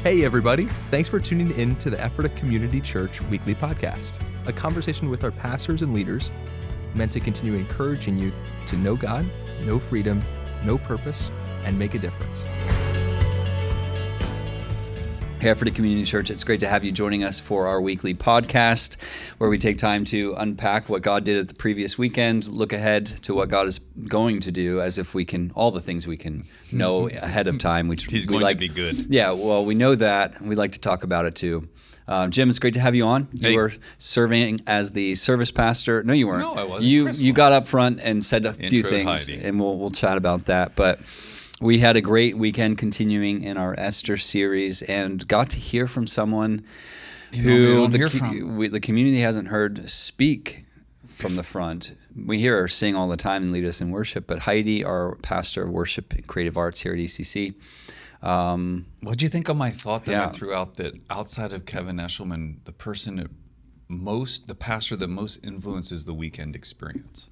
Hey everybody, thanks for tuning in to the Ephrata Community Church Weekly Podcast, a conversation with our pastors and leaders meant to continue encouraging you to know God, know freedom, know purpose, and make a difference. Hey, Ephrata Community Church, it's great to have you joining us for our weekly podcast where we take time to unpack what God did at the previous weekend, look ahead to what God is going to do as if we can, all the things we can know ahead of time. He's going to be good. Yeah, well, we know that, and we'd like to talk about it too. Jim, it's great to have you on. You were serving as the service pastor. No, you weren't. No, I wasn't. You got up front and said a few things, Heidi. and we'll chat about that. But we had a great weekend continuing in our Esther series and got to hear from someone who the community hasn't heard speak from the front. We hear her sing all the time and lead us in worship, but Heidi, our pastor of worship and creative arts here at ECC. What do you think of my thought that I threw out that outside of Kevin Eshelman, the pastor that most influences the weekend experience?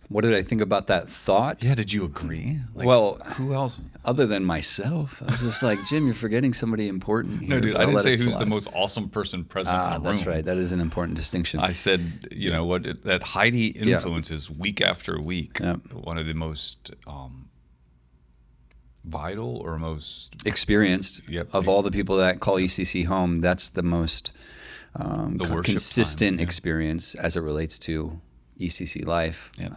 What did I think about that thought? Yeah, did you agree? Well, who else? Other than myself, I was just like, Jim, you're forgetting somebody important here. No, dude, I didn't say who's the most awesome person present in the room. That's right. That is an important distinction. I said, that Heidi influences week after week. Yeah. One of the most vital or most experienced of all the people that call ECC home. That's the most consistent experience as it relates to ECC life. Yeah.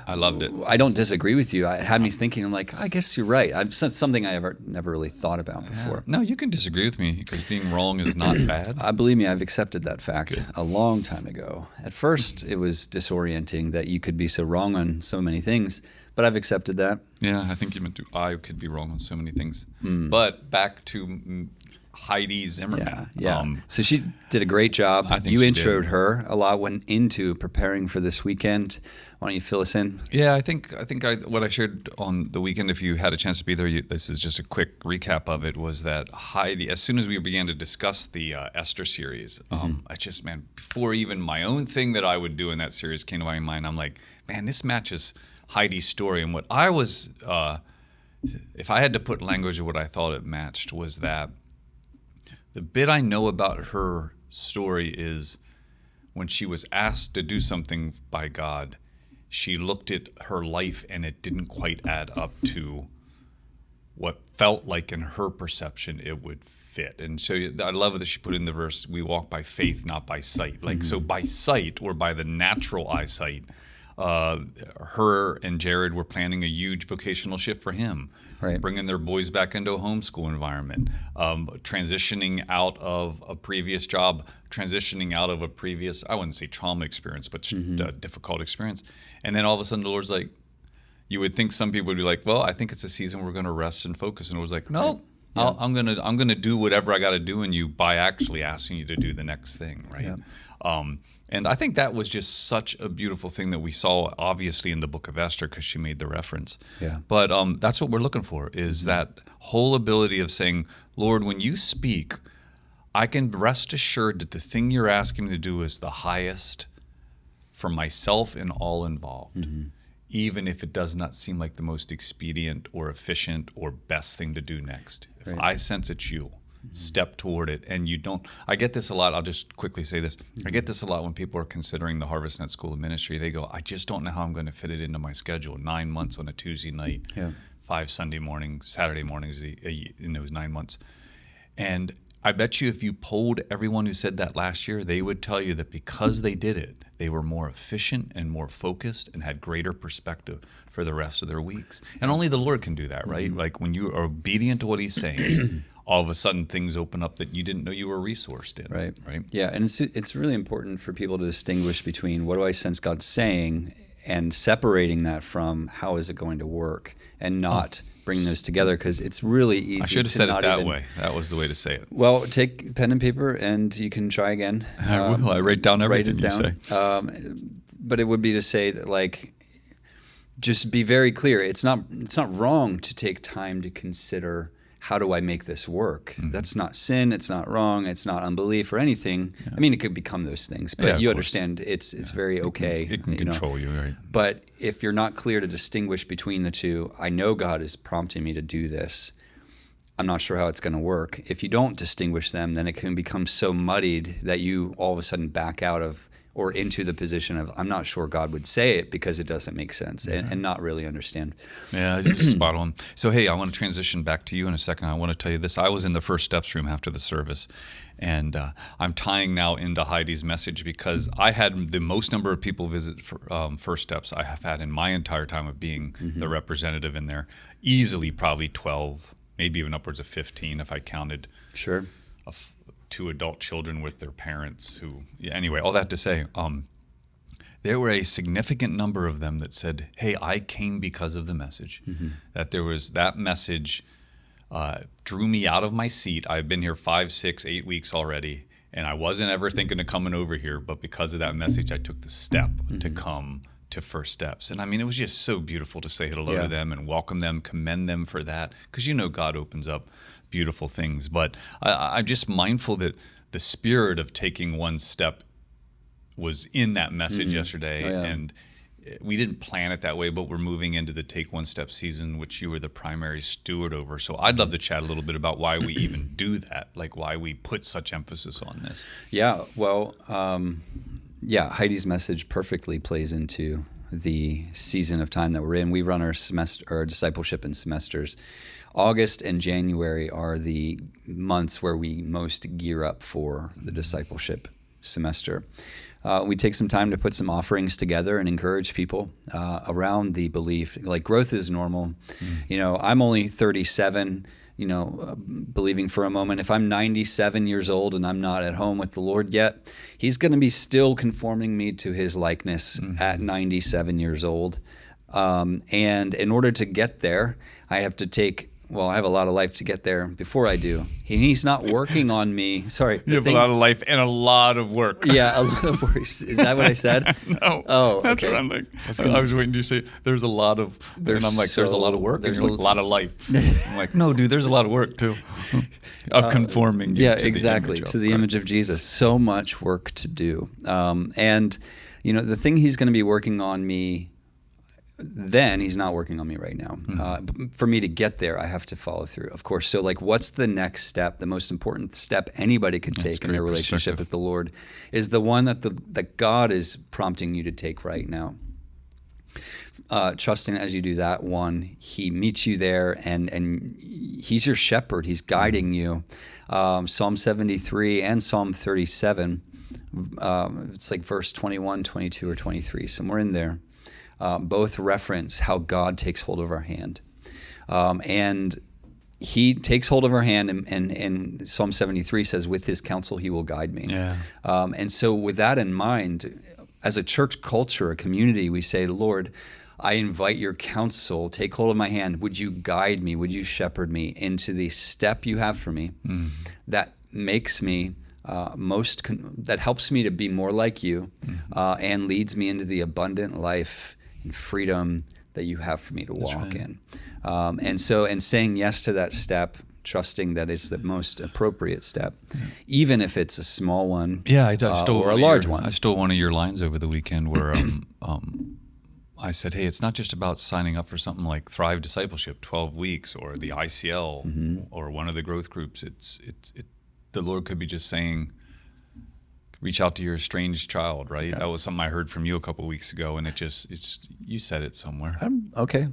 I loved it. I don't disagree with you. It had me thinking. I'm like, I guess you're right. It's something I never really thought about before. No, you can disagree with me because being wrong is not bad. Believe me, I've accepted that fact a long time ago. At first, it was disorienting that you could be so wrong on so many things, but I've accepted that. Yeah, I think I could be wrong on so many things. But back to Heidi Zimmerman. Yeah. So she did a great job. I think you introed her. A lot went into preparing for this weekend. Why don't you fill us in? Yeah, I think what I shared on the weekend, if you had a chance to be there, this is just a quick recap of it, was that Heidi, as soon as we began to discuss the Esther series, before even my own thing that I would do in that series came to my mind, I'm like, man, this matches Heidi's story. And what I was, if I had to put language of what I thought it matched, was that the bit I know about her story is when she was asked to do something by God, she looked at her life and it didn't quite add up to what felt like in her perception it would fit. And so I love that she put in the verse, we walk by faith, not by sight. So by sight or by the natural eyesight, her and Jared were planning a huge vocational shift for him, bringing their boys back into a homeschool environment, transitioning out of a previous job, transitioning out of a previous, I wouldn't say trauma experience, but difficult experience. And then all of a sudden the Lord's like, you would think some people would be like, well, I think it's a season we're going to rest and focus. And it was like, no, I'm gonna do whatever I got to do in you by actually asking you to do the next thing, right? Yeah. And I think that was just such a beautiful thing that we saw, obviously, in the book of Esther, because she made the reference. Yeah. But that's what we're looking for, is that whole ability of saying, Lord, when you speak, I can rest assured that the thing you're asking me to do is the highest for myself and all involved, even if it does not seem like the most expedient or efficient or best thing to do next. If I sense it's you, step toward it. And you don't, I get this a lot. I'll just quickly say this. I get this a lot when people are considering the Harvest Net School of Ministry. They go, I just don't know how I'm going to fit it into my schedule. 9 months on a Tuesday night, 5 Sunday mornings, Saturday mornings in those 9 months. And I bet you if you polled everyone who said that last year, they would tell you that because they did it, they were more efficient and more focused and had greater perspective for the rest of their weeks. And only the Lord can do that, right? Like when you are obedient to what He's saying, all of a sudden things open up that you didn't know you were resourced in. Right. Yeah, and it's really important for people to distinguish between what do I sense God saying and separating that from how is it going to work and not bringing those together, because it's really easy. I should have said it that way. That was the way to say it. Well, take pen and paper and you can try again. I will. I write down everything you say. But it would be to say that, like, just be very clear. It's not wrong to take time to consider, how do I make this work? That's not sin. It's not wrong. It's not unbelief or anything. Yeah. I mean, it could become those things, but you understand it's very okay. It can control you, right? But if you're not clear to distinguish between the two, I know God is prompting me to do this. I'm not sure how it's going to work. If you don't distinguish them, then it can become so muddied that you all of a sudden back out of or into the position of, I'm not sure God would say it because it doesn't make sense, and not really understand. Yeah, spot on. So, hey, I want to transition back to you in a second. I want to tell you this. I was in the First Steps room after the service, and I'm tying now into Heidi's message because I had the most number of people visit First Steps I have had in my entire time of being the representative in there. Easily probably 12, maybe even upwards of 15 if I counted. Sure. 2 adult children with their parents anyway, all that to say, there were a significant number of them that said, hey, I came because of the message. That there was that message drew me out of my seat. I've been here 5, 6, 8 weeks already, and I wasn't ever thinking of coming over here, but because of that message, I took the step to come to First Steps. And I mean, it was just so beautiful to say hello to them and welcome them, commend them for that, because God opens up beautiful things. But I'm just mindful that the spirit of taking one step was in that message yesterday. And we didn't plan it that way, but we're moving into the Take One Step season, which you were the primary steward over. So I'd love to chat a little bit about why we even do that, like why we put such emphasis on this. Yeah, well, Heidi's message perfectly plays into the season of time that we're in. We run our discipleship in semesters. August and January are the months where we most gear up for the discipleship semester. We take some time to put some offerings together and encourage people around the belief, like growth is normal. I'm only 37, believing for a moment, if I'm 97 years old and I'm not at home with the Lord yet, he's going to be still conforming me to his likeness at 97 years old. And in order to get there, I have a lot of life to get there before I do. He's not working on me. Sorry. You have a lot of life and a lot of work. Yeah, a lot of work. Is that what I said? No. Oh, that's okay. what I'm like. I was waiting to say, there's a lot of, and I'm like, there's a lot of work. There's a lot of life. I'm like, no, dude, there's a lot of work too. Of conforming. Exactly. To the image of Jesus. So much work to do. And the thing he's going to be working on me then, he's not working on me right now. For me to get there, I have to follow through, of course. So what's the next step? The most important step anybody could take in their relationship with the Lord is the one that God is prompting you to take right now. Trusting as you do that one, he meets you there and he's your shepherd. He's guiding you. Psalm 73 and Psalm 37, it's like verse 21, 22, or 23, somewhere in there. Both reference how God takes hold of our hand. And he takes hold of our hand, and Psalm 73 says, with his counsel he will guide me. Yeah. And so with that in mind, as a church culture, a community, we say, Lord, I invite your counsel, take hold of my hand. Would you guide me? Would you shepherd me into the step you have for me that makes me that helps me to be more like you and leads me into the abundant life and freedom that you have for me to walk in. And saying yes to that step, trusting that it's the most appropriate step, even if it's a small one or a large one. I stole one of your lines over the weekend where I said, hey, it's not just about signing up for something like Thrive Discipleship, 12 weeks, or the ICL, or one of the growth groups. The Lord could be just saying, reach out to your estranged child, right? Yeah. That was something I heard from you a couple of weeks ago, and you said it somewhere. Okay.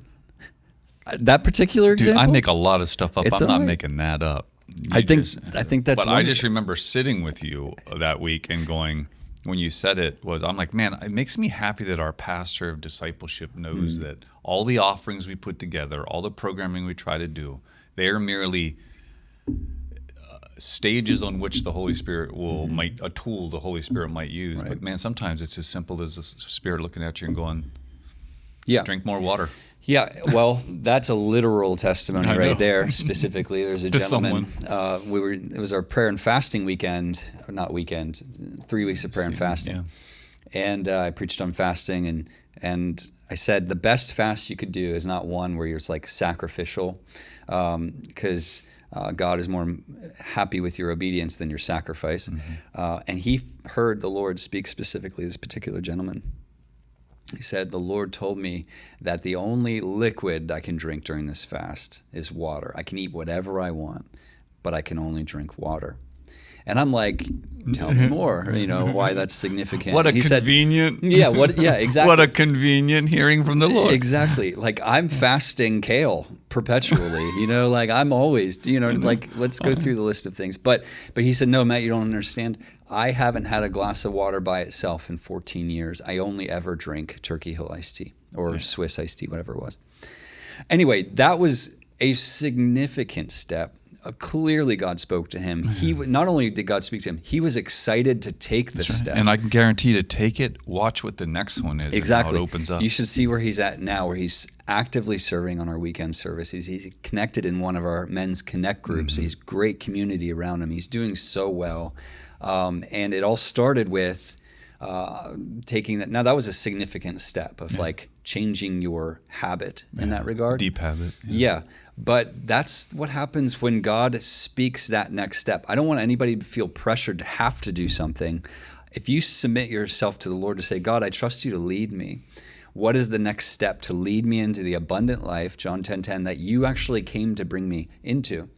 That particular example? Dude, I make a lot of stuff up. I'm not making that up. I think that's. But I just remember sitting with you that week and going, when you said it, I'm like, man, it makes me happy that our pastor of discipleship knows that all the offerings we put together, all the programming we try to do, they are merely stages on which the Holy Spirit a tool the Holy Spirit might use. Right. But man, sometimes it's as simple as the Spirit looking at you and going, drink more water. Yeah, well, that's a literal testimony right there. Specifically, there's a gentleman. It was our prayer and fasting weekend, or not weekend, 3 weeks of prayer and fasting, and I preached on fasting, and I said the best fast you could do is not one where you're like sacrificial, because God is more happy with your obedience than your sacrifice. And he heard the Lord speak specifically to this particular gentleman. He said, the Lord told me that the only liquid I can drink during this fast is water. I can eat whatever I want, but I can only drink water. And I'm like, tell me more, why that's significant. What a he convenient. Said, yeah, exactly. What a convenient hearing from the Lord. Exactly. Like I'm fasting kale perpetually, like I'm always, like let's go through the list of things. But he said, no, Matt, you don't understand. I haven't had a glass of water by itself in 14 years. I only ever drink Turkey Hill iced tea or Swiss iced tea, whatever it was. Anyway, that was a significant step. Clearly, God spoke to him. He not only did God speak to him, he was excited to take the step. And I can guarantee to take it, watch what the next one is. Exactly. And how it opens up. You should see where he's at now, where he's actively serving on our weekend service. He's connected in one of our men's connect groups. He's great community around him. He's doing so well. And it all started with taking that. Now, that was a significant step of like changing your habit in that regard. Deep habit. Yeah. But that's what happens when God speaks that next step. I don't want anybody to feel pressured to have to do something. If you submit yourself to the Lord to say, God, I trust you to lead me. What is the next step to lead me into the abundant life, John 10:10, that you actually came to bring me into?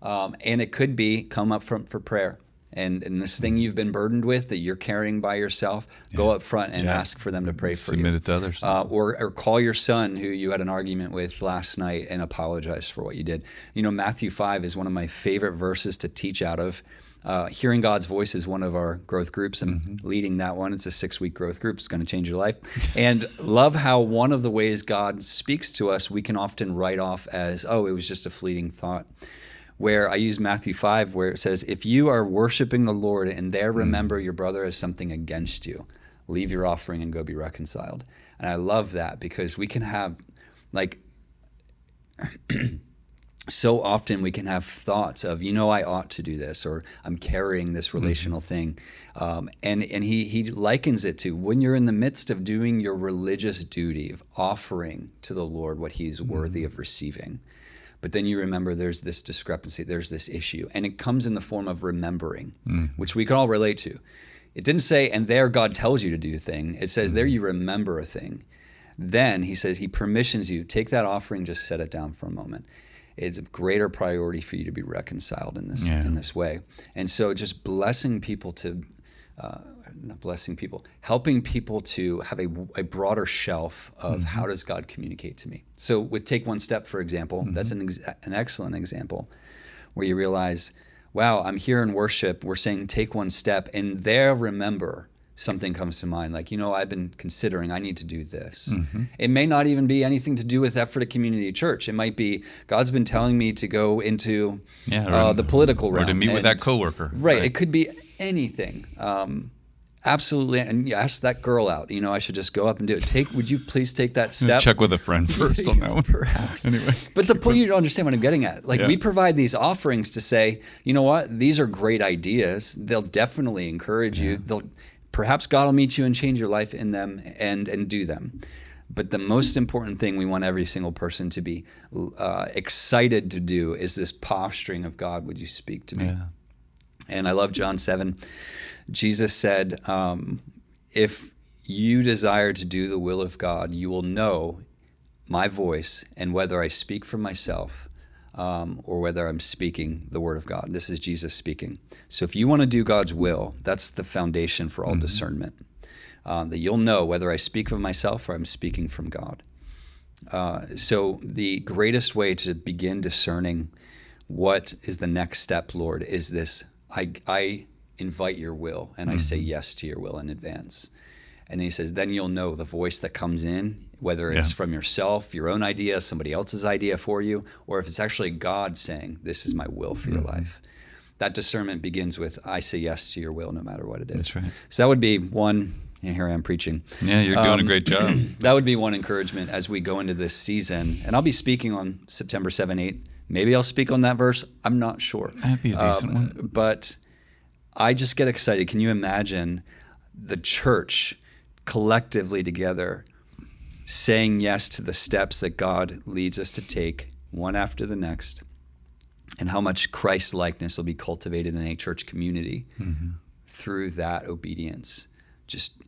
And it could be come up front for prayer. And this thing you've been burdened with that you're carrying by yourself, go up front and ask for them to pray for you. Submit it to others. Or call your son who you had an argument with last night and apologize for what you did. Matthew 5 is one of my favorite verses to teach out of. Hearing God's voice is one of our growth groups. I'm leading that one. It's a 6-week growth group. It's going to change your life. And love how one of the ways God speaks to us, we can often write off as, it was just a fleeting thought. Where I use Matthew 5, where it says, if you are worshiping the Lord and there remember your brother has something against you, leave your offering and go be reconciled. And I love that because we can have, so often we can have thoughts of, I ought to do this, or I'm carrying this relational thing. And he likens it to when you're in the midst of doing your religious duty of offering to the Lord what he's worthy of receiving. But then you remember there's this discrepancy, there's this issue, and it comes in the form of remembering, which we can all relate to. It didn't say, and there God tells you to do a thing. It says, there you remember a thing. Then he says he permissions you, take that offering, just set it down for a moment. It's a greater priority for you to be reconciled in this way. And so just helping people to have a broader shelf of how does God communicate to me. So with Take One Step, for example, that's an excellent example where you realize, wow, I'm here in worship, we're saying take one step, and there remember something comes to mind, like, I've been considering I need to do this. It may not even be anything to do with Ephrata Community Church. It might be God's been telling me to go into the political realm. Or to meet with that coworker. Right. It could be anything. Absolutely. And you ask that girl out, I should just go up and do it. Would you please take that step? Check with a friend first on that one. Perhaps. Anyway. But the point, you don't understand what I'm getting at. We provide these offerings to say, you know what? These are great ideas. They'll definitely encourage you. Perhaps God will meet you and change your life in them and do them. But the most important thing we want every single person to be excited to do is this posturing of, God, would you speak to me? Yeah. And I love John 7. Jesus said, if you desire to do the will of God, you will know my voice and whether I speak from myself or whether I'm speaking the word of God. This is Jesus speaking. So if you want to do God's will, that's the foundation for all discernment, that you'll know whether I speak of myself or I'm speaking from God. So the greatest way to begin discerning what is the next step, Lord, is this, I invite your will, and I say yes to your will in advance. And he says, then you'll know the voice that comes in, whether it's from yourself, your own idea, somebody else's idea for you, or if it's actually God saying, this is my will for your life. That discernment begins with, I say yes to your will no matter what it is. That's right. So that would be one, and here I am preaching. Yeah, you're doing a great job. That would be one encouragement as we go into this season. And I'll be speaking on September 7th, 8th. Maybe I'll speak on that verse. I'm not sure. That'd be a decent one. But I just get excited. Can you imagine the church collectively together saying yes to the steps that God leads us to take, one after the next, and how much Christ likeness will be cultivated in a church community through that obedience? Just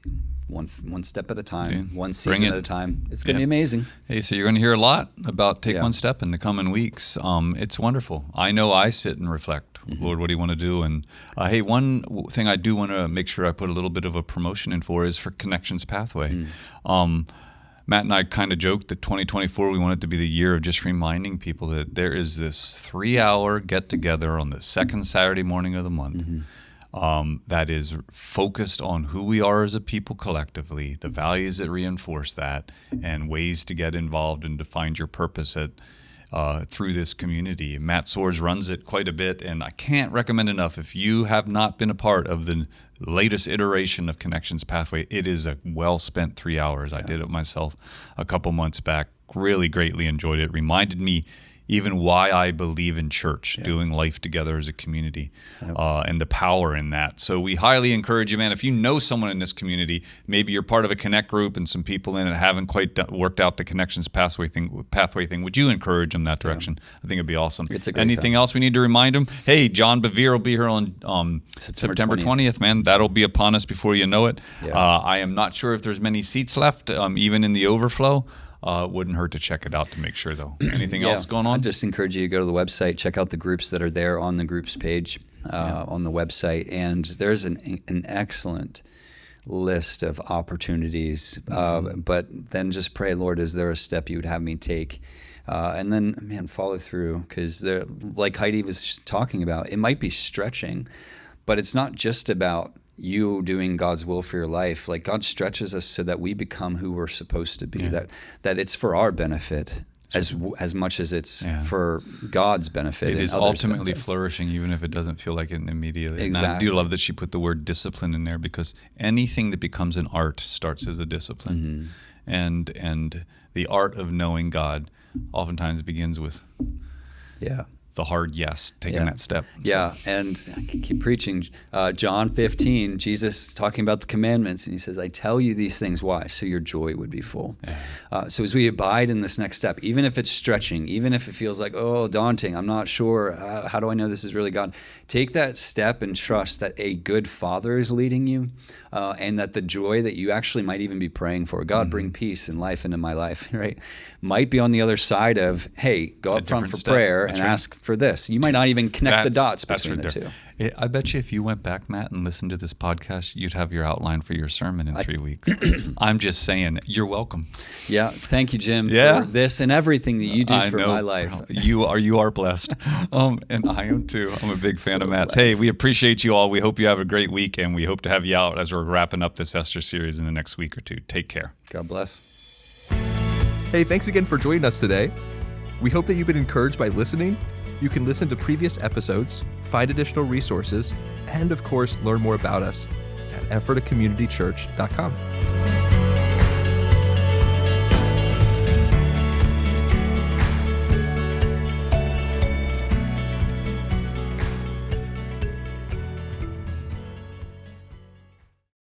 one step at a time, Yeah. one season at a time. It's going to be amazing. Hey, so you're going to hear a lot about Take One Step in the coming weeks. It's wonderful. I know I sit and reflect, Lord, what do you want to do? And hey, one thing I do want to make sure I put a little bit of a promotion in for is for Connections Pathway. Matt and I kind of joked that 2024, we want it to be the year of just reminding people that there is this 3-hour get-together on the second Saturday morning of the month that is focused on who we are as a people collectively, the values that reinforce that, and ways to get involved and to find your purpose through this community. Matt Soares runs it quite a bit, and I can't recommend enough. If you have not been a part of the latest iteration of Connections Pathway, it is a well-spent 3 hours. I did it myself a couple months back. Really greatly enjoyed it. Reminded me even why I believe in church, doing life together as a community, and the power in that. So we highly encourage you, man, if you know someone in this community, maybe you're part of a Connect group and some people in it haven't quite worked out the Connections Pathway thing, would you encourage them that direction? I think it'd be awesome. It's a great Anything time. else we need to remind them? Hey, John Bevere will be here on September 20th, man. That'll be upon us before you know it. Yeah. I am not sure if there's many seats left, even in the overflow. Wouldn't hurt to check it out to make sure, though. Anything else going on? I just encourage you to go to the website, check out the groups that are there on the groups page on the website, and there's an excellent list of opportunities. But then just pray, Lord, is there a step you would have me take? And then, man, follow through, because like Heidi was talking about, it might be stretching, but it's not just about you doing God's will for your life. Like, God stretches us so that we become who we're supposed to be, that it's for our benefit as much as it's for God's benefit. It and is others' ultimately benefits. flourishing, even if it doesn't feel like it immediately. Exactly. And I do love that she put the word discipline in there, because anything that becomes an art starts as a discipline. And the art of knowing God oftentimes begins with the hard yes, taking that step. And I can keep preaching. John 15, Jesus talking about the commandments, and he says, I tell you these things, why? So your joy would be full. So as we abide in this next step, even if it's stretching, even if it feels like, daunting, I'm not sure, how do I know this is really God? Take that step and trust that a good Father is leading you, and that the joy that you actually might even be praying for, God, bring peace and life into my life, right? Might be on the other side of, hey, go up front for prayer and ask for this. You might not even connect the dots between the two. I bet you if you went back, Matt, and listened to this podcast, you'd have your outline for your sermon in 3 weeks. I'm just saying, you're welcome. Yeah, thank you, Jim, for this and everything that you do for my life. You are blessed, and I am too. I'm a big fan of Matt's. Hey, we appreciate you all. We hope you have a great week, and we hope to have you out as we're wrapping up this Esther series in the next week or two. Take care. God bless. Hey, thanks again for joining us today. We hope that you've been encouraged by listening. You can listen to previous episodes, find additional resources, and of course, learn more about us at EphratahCommunityChurch.com.